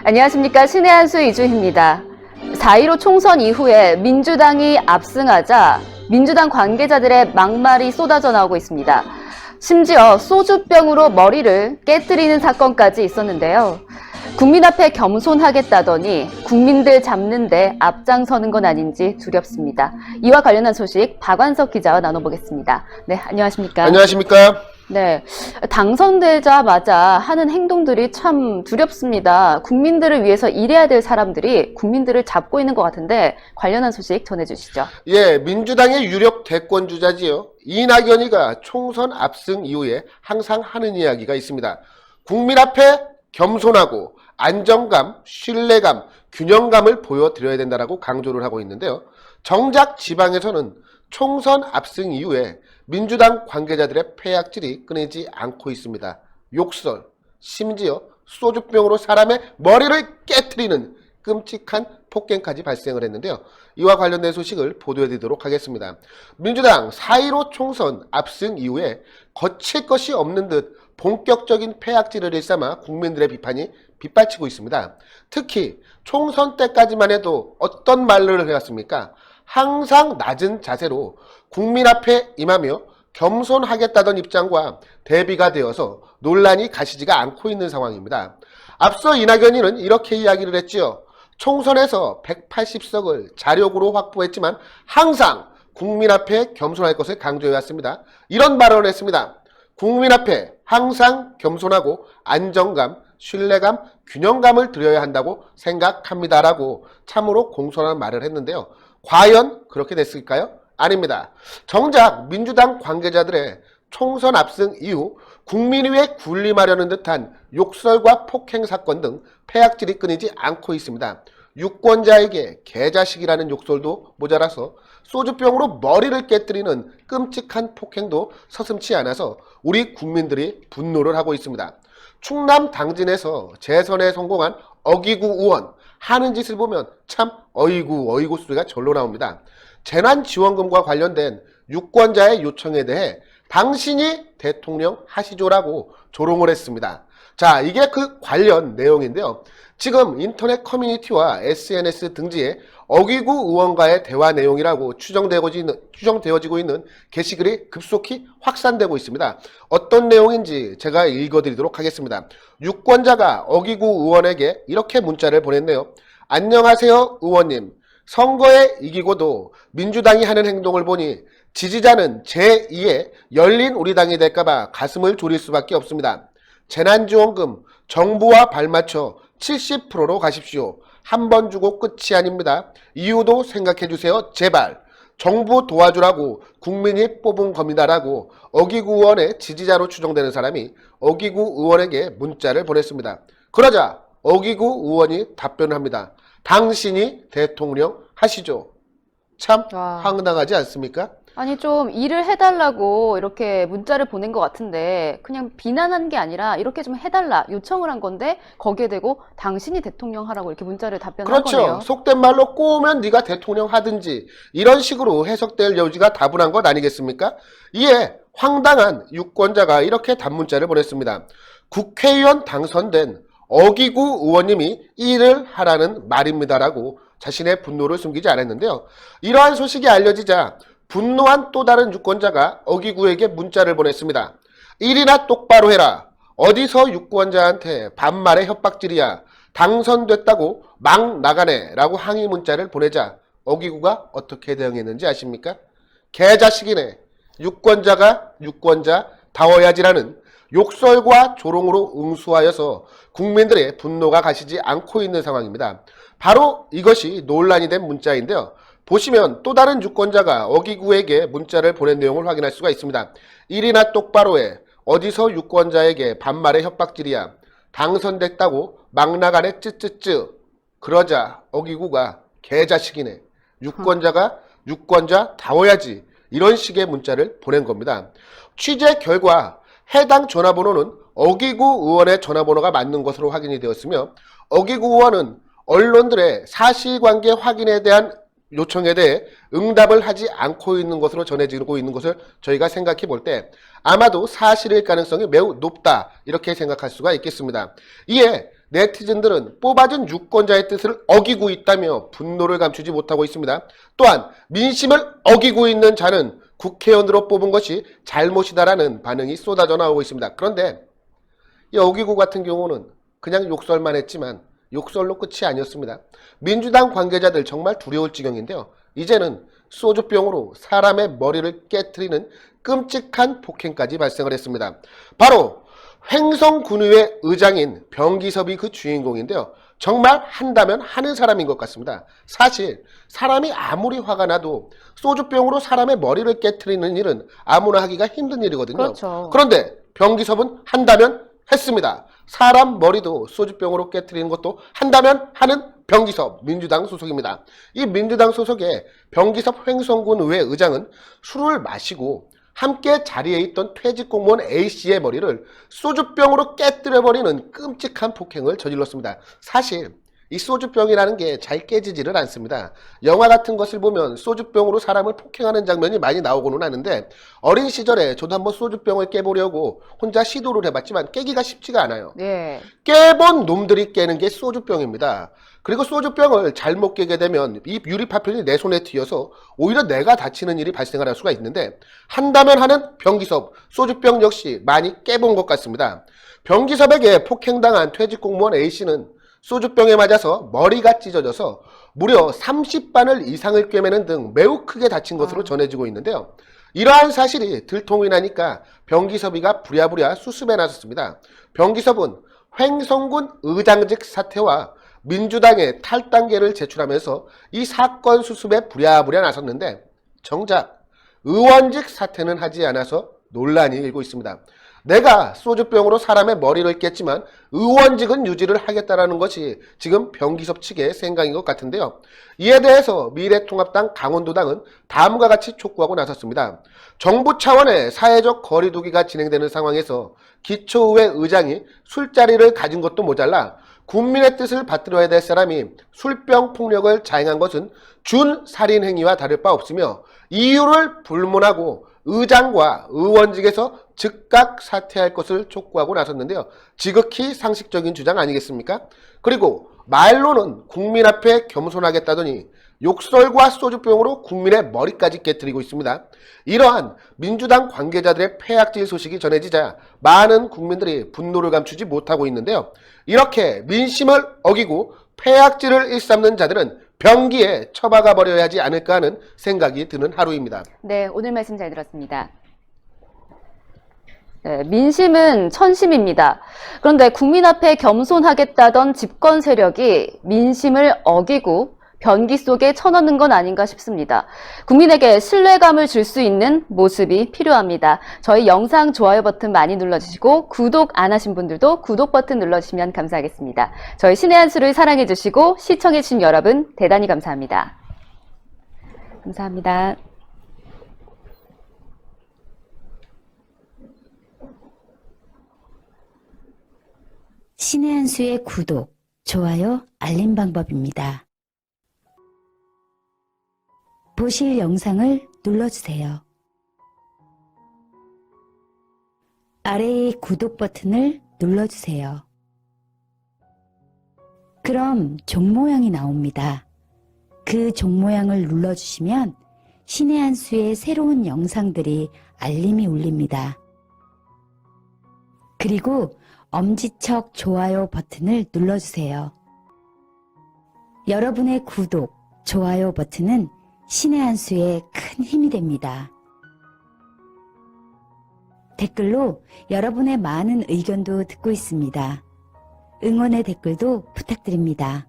안녕하십니까. 신의 한수 이주희입니다. 4.15 총선 이후에 민주당이 압승하자 민주당 관계자들의 막말이 쏟아져 나오고 있습니다. 심지어 소주병으로 머리를 깨뜨리는 사건까지 있었는데요. 국민 앞에 겸손하겠다더니 국민들 잡는데 앞장서는 건 아닌지 두렵습니다. 이와 관련한 소식 박완석 기자와 나눠보겠습니다. 네, 안녕하십니까? 안녕하십니까? 네, 당선되자마자 하는 행동들이 참 두렵습니다. 국민들을 위해서 일해야 될 사람들이 국민들을 잡고 있는 것 같은데 관련한 소식 전해주시죠. 예, 민주당의 유력 대권주자지요. 이낙연이가 총선 압승 이후에 항상 하는 이야기가 있습니다. 국민 앞에 겸손하고 안정감, 신뢰감, 균형감을 보여드려야 된다라고 강조를 하고 있는데요. 정작 지방에서는 총선 압승 이후에 민주당 관계자들의 폐악질이 끊이지 않고 있습니다. 욕설, 심지어 소주병으로 사람의 머리를 깨트리는 끔찍한 폭행까지 발생을 했는데요. 이와 관련된 소식을 보도해드리도록 하겠습니다. 민주당 4.15 총선 압승 이후에 거칠 것이 없는 듯 본격적인 폐악질을 일삼아 국민들의 비판이 빗발치고 있습니다. 특히 총선 때까지만 해도 어떤 말을 해왔습니까? 항상 낮은 자세로 국민 앞에 임하며 겸손하겠다던 입장과 대비가 되어서 논란이 가시지가 않고 있는 상황입니다. 앞서 이낙연이는 이렇게 이야기를 했지요. 총선에서 180석을 자력으로 확보했지만 항상 국민 앞에 겸손할 것을 강조해왔습니다. 이런 발언을 했습니다. 국민 앞에 항상 겸손하고 안정감, 신뢰감, 균형감을 드려야 한다고 생각합니다라고 참으로 공손한 말을 했는데요. 과연 그렇게 됐을까요? 아닙니다. 정작 민주당 관계자들의 총선 압승 이후 국민 위에 군림하려는 듯한 욕설과 폭행 사건 등 폐악질이 끊이지 않고 있습니다. 유권자에게 개자식이라는 욕설도 모자라서 소주병으로 머리를 깨뜨리는 끔찍한 폭행도 서슴지 않아서 우리 국민들이 분노를 하고 있습니다. 충남 당진에서 재선에 성공한 어기구 의원 하는 짓을 보면 참 어이구 소리가 절로 나옵니다. 재난지원금과 관련된 유권자의 요청에 대해 당신이 대통령 하시죠라고 조롱을 했습니다. 자, 이게 그 관련 내용인데요. 지금 인터넷 커뮤니티와 SNS 등지에 어기구 의원과의 대화 내용이라고 추정되어지고 있는 게시글이 급속히 확산되고 있습니다. 어떤 내용인지 제가 읽어드리도록 하겠습니다. 유권자가 어기구 의원에게 이렇게 문자를 보냈네요. 안녕하세요 의원님. 선거에 이기고도 민주당이 하는 행동을 보니 지지자는 제2의 열린 우리당이 될까봐 가슴을 졸일 수밖에 없습니다. 재난지원금 정부와 발맞춰 70%로 가십시오. 한 번 주고 끝이 아닙니다. 이유도 생각해주세요. 제발. 정부 도와주라고 국민이 뽑은 겁니다라고 어기구 의원의 지지자로 추정되는 사람이 어기구 의원에게 문자를 보냈습니다. 그러자 어기구 의원이 답변을 합니다. 당신이 대통령 하시죠. 참 황당하지 않습니까? 아니 좀 일을 해달라고 이렇게 문자를 보낸 것 같은데 그냥 비난한 게 아니라 이렇게 좀 해달라 요청을 한 건데 거기에 대고 당신이 대통령 하라고 이렇게 문자를 답변한 그렇죠. 거네요. 그렇죠. 속된 말로 꼬우면 네가 대통령 하든지 이런 식으로 해석될 여지가 다분한 것 아니겠습니까? 이에 황당한 유권자가 이렇게 단문자를 보냈습니다. 국회의원 당선된 어기구 의원님이 일을 하라는 말입니다라고 자신의 분노를 숨기지 않았는데요. 이러한 소식이 알려지자 분노한 또 다른 유권자가 어기구에게 문자를 보냈습니다. 일이나 똑바로 해라. 어디서 유권자한테 반말의 협박질이야. 당선됐다고 막 나가네 라고 항의 문자를 보내자 어기구가 어떻게 대응했는지 아십니까? 개자식이네. 유권자가 유권자다워야지라는 욕설과 조롱으로 응수하여서 국민들의 분노가 가시지 않고 있는 상황입니다. 바로 이것이 논란이 된 문자인데요. 보시면 또 다른 유권자가 어기구에게 문자를 보낸 내용을 확인할 수가 있습니다. 일이나 똑바로 해. 어디서 유권자에게 반말의 협박질이야. 당선됐다고 막 나가네 쯔쯔쯔. 그러자 어기구가 개자식이네. 유권자가 유권자다워야지. 이런 식의 문자를 보낸 겁니다. 취재 결과 해당 전화번호는 어기구 의원의 전화번호가 맞는 것으로 확인이 되었으며 어기구 의원은 언론들의 사실관계 확인에 대한 요청에 대해 응답을 하지 않고 있는 것으로 전해지고 있는 것을 저희가 생각해 볼 때 아마도 사실일 가능성이 매우 높다 이렇게 생각할 수가 있겠습니다. 이에 네티즌들은 뽑아준 유권자의 뜻을 어기고 있다며 분노를 감추지 못하고 있습니다. 또한 민심을 어기고 있는 자는 국회의원으로 뽑은 것이 잘못이다라는 반응이 쏟아져 나오고 있습니다. 그런데 이 어기고 같은 경우는 그냥 욕설만 했지만 욕설로 끝이 아니었습니다. 민주당 관계자들 정말 두려울 지경인데요. 이제는 소주병으로 사람의 머리를 깨트리는 끔찍한 폭행까지 발생을 했습니다. 바로 횡성군의회 의장인 병기섭이 그 주인공인데요. 정말 한다면 하는 사람인 것 같습니다. 사실 사람이 아무리 화가 나도 소주병으로 사람의 머리를 깨트리는 일은 아무나 하기가 힘든 일이거든요. 그렇죠. 그런데 병기섭은 한다면 했습니다. 사람 머리도 소주병으로 깨트리는 것도 한다면 하는 병기섭, 민주당 소속입니다. 이 민주당 소속의 병기섭 횡성군 의회 의장은 술을 마시고 함께 자리에 있던 퇴직 공무원 A씨의 머리를 소주병으로 깨뜨려버리는 끔찍한 폭행을 저질렀습니다. 사실 이 소주병이라는 게 잘 깨지지를 않습니다. 영화 같은 것을 보면 소주병으로 사람을 폭행하는 장면이 많이 나오고는 하는데 어린 시절에 저도 한번 소주병을 깨보려고 혼자 시도를 해봤지만 깨기가 쉽지가 않아요. 네. 깨본 놈들이 깨는 게 소주병입니다. 그리고 소주병을 잘못 깨게 되면 이 유리파편이 내 손에 튀어서 오히려 내가 다치는 일이 발생할 수가 있는데 한다면 하는 병기섭, 소주병 역시 많이 깨본 것 같습니다. 병기섭에게 폭행당한 퇴직 공무원 A씨는 소주병에 맞아서 머리가 찢어져서 무려 30바늘 이상을 꿰매는 등 매우 크게 다친 것으로 전해지고 있는데요. 이러한 사실이 들통이 나니까 병기섭이가 부랴부랴 수습에 나섰습니다. 병기섭은 횡성군 의장직 사퇴와 민주당의 탈당계를 제출하면서 이 사건 수습에 부랴부랴 나섰는데 정작 의원직 사퇴는 하지 않아서 논란이 일고 있습니다. 내가 소주병으로 사람의 머리를 깼지만 의원직은 유지를 하겠다라는 것이 지금 병기섭 측의 생각인 것 같은데요. 이에 대해서 미래통합당 강원도당은 다음과 같이 촉구하고 나섰습니다. 정부 차원의 사회적 거리두기가 진행되는 상황에서 기초의회 의장이 술자리를 가진 것도 모자라 국민의 뜻을 받들어야 될 사람이 술병 폭력을 자행한 것은 준살인 행위와 다를 바 없으며 이유를 불문하고 의장과 의원직에서 즉각 사퇴할 것을 촉구하고 나섰는데요. 지극히 상식적인 주장 아니겠습니까? 그리고 말로는 국민 앞에 겸손하겠다더니 욕설과 소주병으로 국민의 머리까지 깨트리고 있습니다. 이러한 민주당 관계자들의 폐악질 소식이 전해지자 많은 국민들이 분노를 감추지 못하고 있는데요. 이렇게 민심을 어기고 폐악질을 일삼는 자들은 병기에 처박아 버려야 하지 않을까 하는 생각이 드는 하루입니다. 네, 오늘 말씀 잘 들었습니다. 네, 민심은 천심입니다. 그런데 국민 앞에 겸손하겠다던 집권 세력이 민심을 어기고 변기 속에 쳐넣는 건 아닌가 싶습니다. 국민에게 신뢰감을 줄 수 있는 모습이 필요합니다. 저희 영상 좋아요 버튼 많이 눌러주시고 구독 안 하신 분들도 구독 버튼 눌러주시면 감사하겠습니다. 저희 신의 한 수를 사랑해주시고 시청해주신 여러분 대단히 감사합니다. 감사합니다. 신의 한 수의 구독, 좋아요, 알림 방법입니다. 보실 영상을 눌러주세요. 아래의 구독 버튼을 눌러주세요. 그럼 종 모양이 나옵니다. 그 종 모양을 눌러주시면 신의 한 수의 새로운 영상들이 알림이 울립니다. 그리고 엄지척 좋아요 버튼을 눌러주세요. 여러분의 구독, 좋아요 버튼은 신의 한 수에 큰 힘이 됩니다. 댓글로 여러분의 많은 의견도 듣고 있습니다. 응원의 댓글도 부탁드립니다.